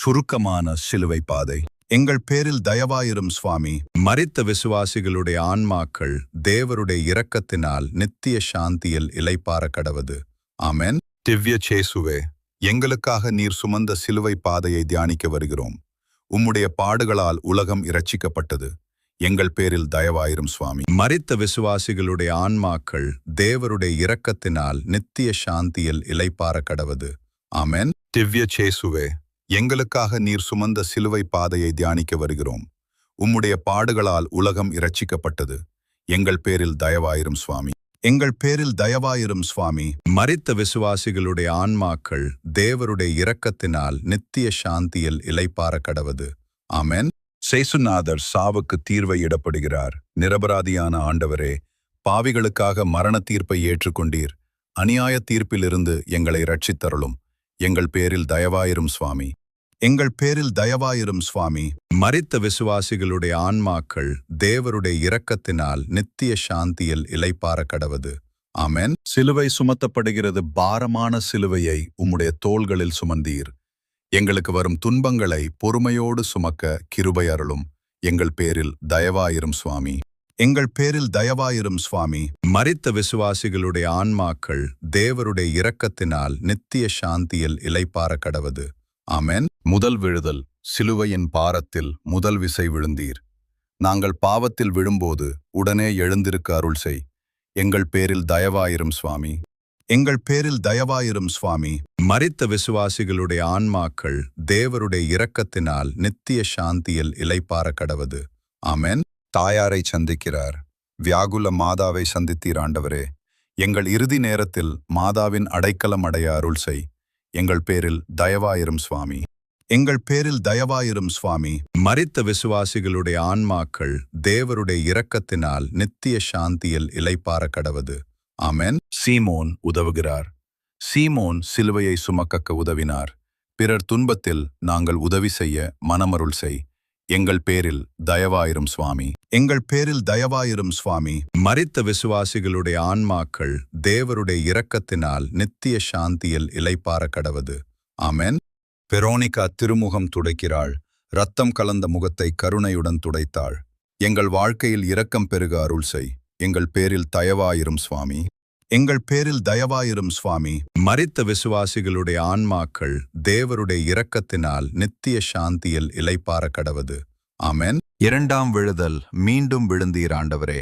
சுருக்கமான சிலுவை பாதை. எங்கள் பேரில் தயவாயிரும் சுவாமி. மரித்த விசுவாசிகளுடைய ஆன்மாக்கள் தேவருடைய இரக்கத்தினால் நித்திய சாந்தியில் இளைப்பாற கடவது. ஆமென். திவ்ய சேசுவே, எங்களுக்காக நீர் சுமந்த சிலுவை பாதையை தியானிக்க வருகிறோம். உம்முடைய பாடுகளால் உலகம் இரட்சிக்கப்பட்டது. எங்கள் பேரில் தயவாயிரும் சுவாமி. மரித்த விசுவாசிகளுடைய ஆன்மாக்கள் தேவருடைய இரக்கத்தினால் நித்திய சாந்தியில் இளைப்பாற கடவது. ஆமென். திவ்ய சேசுவே, எங்களுக்காக நீர் சுமந்த சிலுவை பாதையை தியானிக்க வருகிறோம். உம்முடைய பாடுகளால் உலகம் இரட்சிக்கப்பட்டது. எங்கள் பேரில் தயவாயிரும் சுவாமி. எங்கள் பேரில் தயவாயிரும் சுவாமி. மரித்த விசுவாசிகளுடைய ஆன்மாக்கள் தேவருடைய இரக்கத்தினால் நித்திய சாந்தியில் இளைப்பாற கடவது. ஆமென். சேசுநாதர் சாவுக்கு தீர்வை இடப்படுகிறார். நிரபராதியான ஆண்டவரே, பாவிகளுக்காக மரண தீர்ப்பை ஏற்றுக்கொண்டீர். அநியாய தீர்ப்பிலிருந்து எங்களை இரட்சித்தருளும். எங்கள் பேரில் தயவாயிரும் சுவாமி. எங்கள் பேரில் தயவாயிரும் சுவாமி. மரித்த விசுவாசிகளுடைய ஆன்மாக்கள் தேவருடைய இரக்கத்தினால் நித்திய சாந்தியில் இளைப்பாற கடவது. ஆமென். சிலுவை சுமத்தப்படுகிறது. பாரமான சிலுவையை உம்முடைய தோள்களில் சுமந்தீர். எங்களுக்கு வரும் துன்பங்களை பொறுமையோடு சுமக்க கிருபை அருளும். எங்கள் பேரில் தயவாயிரும் சுவாமி. எங்கள் பேரில் தயவாயிரும் சுவாமி. மரித்த விசுவாசிகளுடைய ஆன்மாக்கள் தேவருடைய இரக்கத்தினால் நித்திய சாந்தியில் இளைப்பாற கடவது. ஆமென். முதல் விழுதல். சிலுவையின் பாரத்தில் முதல் விசை விழுந்தீர். நாங்கள் பாவத்தில் விழும்போது உடனே எழுந்திருக்க அருள் செய். எங்கள் பேரில் தயவாயிரும் சுவாமி. எங்கள் பேரில் தயவாயிரும் சுவாமி. மரித்த விசுவாசிகளுடைய ஆன்மாக்கள் தேவருடைய இரக்கத்தினால் நித்திய சாந்தியில் இளைப்பாற கடவது. ஆமென். தாயாரை சந்திக்கிறார். வியாகுல மாதாவை சந்தித்தீர் ஆண்டவரே. எங்கள் இறுதி நேரத்தில் மாதாவின் அடைக்கலம் அடைய அருள் செய். எங்கள் பேரில் தயவாயிரும் சுவாமி. எங்கள் பேரில் தயவாயிரும் சுவாமி. மரித்த விசுவாசிகளுடைய ஆன்மாக்கள் தேவருடைய இரக்கத்தினால் நித்திய சாந்தியில் இளைப்பாற கடவது. ஆமென். சீமோன் உதவுகிறார். சீமோன் சிலுவையை சுமக்க உதவினார். பிறர் துன்பத்தில் நாங்கள் உதவி செய்ய மனமருள் செய். எங்கள் பேரில் தயவாயிரும் சுவாமி. எங்கள் பேரில் தயவாயிரும் சுவாமி. மரித்த விசுவாசிகளுடைய ஆன்மாக்கள் தேவருடைய இரக்கத்தினால் நித்திய சாந்தியில் இளைப்பாற கடவது. ஆமென். பெரோனிகா திருமுகம் துடைக்கிறாள். இரத்தம் கலந்த முகத்தை கருணையுடன் துடைத்தாள். எங்கள் வாழ்க்கையில் இரக்கம் பெருக அருள் செய். எங்கள் பேரில் தயவாயிரும் சுவாமி. எங்கள் பேரில் தயவாயிரும் சுவாமி. மரித்த விசுவாசிகளுடைய ஆன்மாக்கள் தேவருடைய இரக்கத்தினால் நித்திய சாந்தியில் இளைப்பாற கடவது. ஆமென். இரண்டாம் விழுதல். மீண்டும் விழுந்தீர் ஆண்டவரே.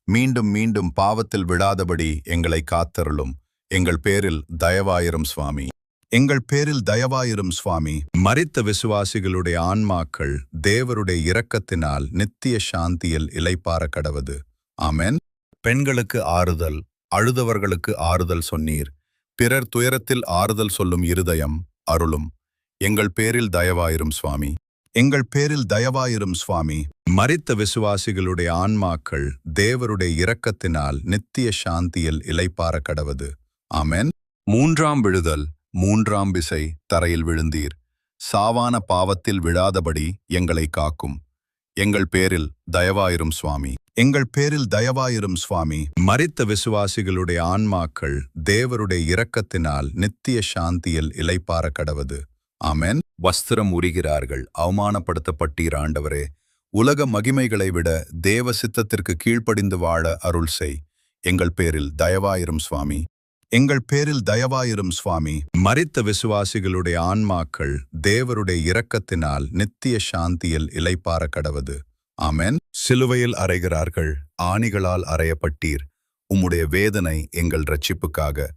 மீண்டும் மீண்டும் பாவத்தில் விழாதபடி எங்களை காத்தருளும். எங்கள் பேரில் தயவாயிரும் சுவாமி. எங்கள் பேரில் தயவாயிரும் சுவாமி. மரித்த விசுவாசிகளுடைய ஆன்மாக்கள் தேவருடைய இரக்கத்தினால் நித்திய சாந்தியில் இளைப்பாற கடவது. ஆமென். பெண்களுக்கு ஆறுதல். அழுதவர்களுக்கு ஆறுதல் சொன்னீர். பிறர் துயரத்தில் ஆறுதல் சொல்லும் இருதயம் அருளும். எங்கள் பேரில் தயவாயிரும் சுவாமி. எங்கள் பேரில் தயவாயிரும் சுவாமி. மரித்த விசுவாசிகளுடைய ஆன்மாக்கள் தேவருடைய இரக்கத்தினால் நித்திய சாந்தியில் இளைப்பாற கடவது. ஆமென். மூன்றாம் விழுதல். மூன்றாம் விசை தரையில் விழுந்தீர். சாவான பாவத்தில் விழாதபடி எங்களை காக்கும். எங்கள் பேரில் தயவாயிரும் சுவாமி. எங்கள் பேரில் தயவாயிரும் சுவாமி. மரித்த விசுவாசிகளுடைய ஆன்மாக்கள் தேவருடைய இரக்கத்தினால் நித்திய சாந்தியில் இளைப்பாற கடவது. ஆமென். வஸ்திரம் உரிகிறார்கள். அவமானப்படுத்தப்பட்டீர் ஆண்டவரே. உலக மகிமைகளை விட தேவ சித்தத்திற்கு கீழ்ப்படிந்து வாழ அருள் செய். எங்கள் பேரில் தயவாயிரும் சுவாமி. எங்கள் பேரில் தயவாயிரும் சுவாமி. மரித்த விசுவாசிகளுடைய ஆன்மாக்கள் தேவருடைய இரக்கத்தினால் நித்திய சாந்தியில் இளைப்பாற கடவது. ஆமென். சிலுவையில் அறைகிறார்கள். ஆணிகளால் அறையப்பட்டீர். உம்முடைய வேதனை எங்கள் இரட்சிப்புக்காக.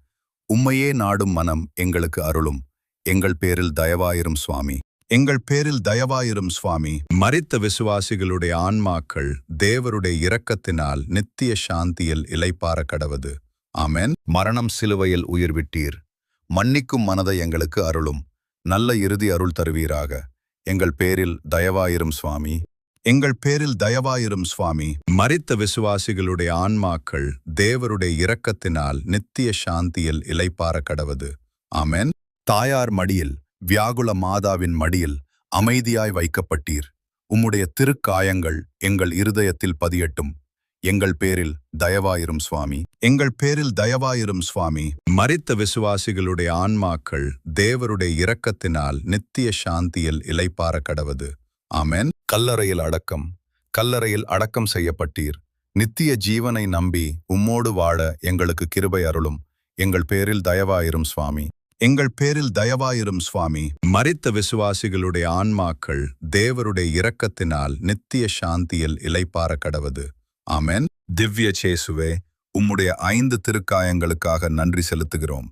உம்மையே நாடும் மனம் எங்களுக்கு அருளும். எங்கள் பேரில் தயவாயிரும் சுவாமி. எங்கள் பேரில் தயவாயிரும் சுவாமி. மரித்த விசுவாசிகளுடைய ஆன்மாக்கள் தேவருடைய இரக்கத்தினால் நித்திய சாந்தியில் இளைப்பாற கடவது. ஆமென். மரணம் சிலுவையில் உயிர் விட்டீர். மன்னிக்கும் மனதை எங்களுக்கு அருளும். நல்ல இறுதி அருள் தருவீராக. எங்கள் பேரில் தயவாயிரும் சுவாமி. எங்கள் பேரில் தயவாயிரும் சுவாமி. மரித்த விசுவாசிகளுடைய ஆன்மாக்கள் தேவருடைய இரக்கத்தினால் நித்திய சாந்தியில் இளைப்பாற கடவது. ஆமென். தாயார் மடியில், வியாகுல மாதாவின் மடியில் அமைதியாய் வைக்கப்பட்டீர். உம்முடைய திருக்காயங்கள் எங்கள் இருதயத்தில் பதியட்டும். எங்கள் பேரில் தயவாயிரும் சுவாமி. எங்கள் பேரில் தயவாயிரும் சுவாமி. மரித்த விசுவாசிகளுடைய ஆன்மாக்கள் தேவருடைய இரக்கத்தினால் நித்திய சாந்தியில் இளைப்பாற கடவது. ஆமென். கல்லறையில் அடக்கம். கல்லறையில் அடக்கம் செய்யப்பட்டீர். நித்திய ஜீவனை நம்பி உம்மோடு வாழ எங்களுக்கு கிருபை அருளும். எங்கள் பேரில் தயவாயிரும் சுவாமி. எங்கள் பேரில் தயவாயிரும் சுவாமி. மரித்த விசுவாசிகளுடைய ஆன்மாக்கள் தேவருடைய இரக்கத்தினால் நித்திய சாந்தியில் இளைப்பாற கடவது. ஆமென். திவ்ய சேசுவே, உம்முடைய 5 திருக்காயங்களுக்காக நன்றி செலுத்துகிறோம்.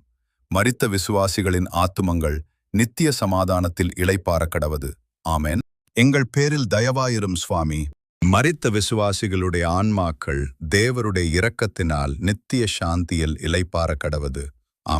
மரித்த விசுவாசிகளின் ஆத்துமங்கள் நித்திய சமாதானத்தில் இளைப்பாற கடவது. ஆமென். எங்கள் பேரில் தயவாயிரும் சுவாமி. மரித்த விசுவாசிகளுடைய ஆன்மாக்கள் தேவருடைய இரக்கத்தினால் நித்திய சாந்தியில் இளைப்பாற கடவது.